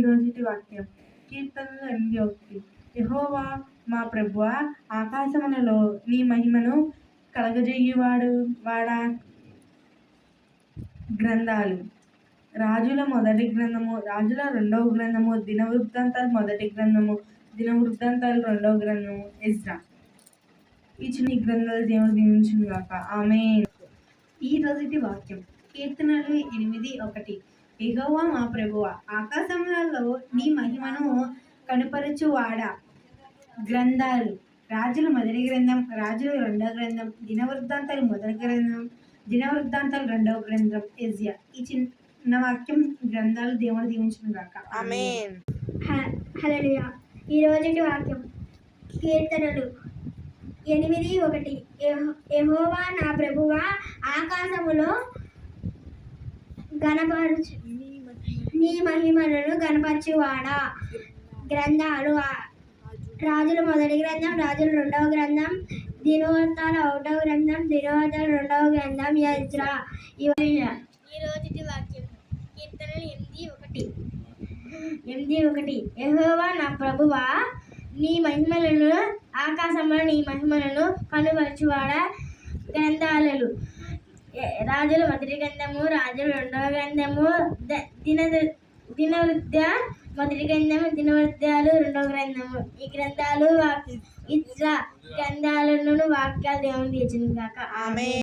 రోజుటి వాక్యం కీర్తనలు 8:1. యెహోవా మా ప్రభువా, ఆకాశములలో నీ మహిమను వాడా. గ్రంథాలు రాజుల మొదటి గ్రంథము, రాజుల రెండవ గ్రంథము, దినవృత్తాంతాలు మొదటి గ్రంథము, దినవృత్తాంతాలు రెండవ గ్రంథము, ఎజ్రా. ఈ చిన్న గ్రంథాలు దేవుడు దీవించును గాక. ఆమేన్. ఈ రోజుటి వాక్యం కీర్తనలు 8:1. యెహోవా మా ప్రభువా, ఆకాశములలో నీ మహిమను కనుపరచువాడా. గ్రంథాలు రాజుల మొదటి గ్రంథం, రాజుల రెండవ గ్రంథం, దినవృత్తాంతాలు మొదటి గ్రంథం, దినవృత్తాంతాలు రెండవ గ్రంథం, ఎజ్రా. ఈ చిన్న వాక్యం గ్రంథాలు దేవుడు దీవించును గాక. ఆమేన్. హల్లెలూయా. ఈ రోజుటి వాక్యం కీర్తనలు 8:1. యెహోవా నా ప్రభువా, ఆకాశములో నీ మహిమలను గణపరచువాడా. గ్రంథాలు రాజుల మొదటి గ్రంథం, రాజుల రెండవ గ్రంథం, దినవృత్తాంతాలు ఒకటవ గ్రంథం, దినవృత్తాంతాలు రెండవ గ్రంథం, ఎజ్రా. ఈ రోజుటి వాక్యం కీర్తనలు 8:1. యెహోవా నా ప్రభువా, నీ మహిమలను ఆకాశంలో నీ మహిమలను కనుపరచువాడా. గ్రంథాలు రాజుల మొదటి గ్రంథము, రాజుల రెండవ గ్రంథము, దినవృత్త మొదటి గ్రంథము, దినవృత్తాలు రెండవ గ్రంథము. ఈ గ్రంథాలు ఇజ్రా గ్రంథాలను వాక్యాలు దేవుని తీర్చును గాక. ఆమేన్.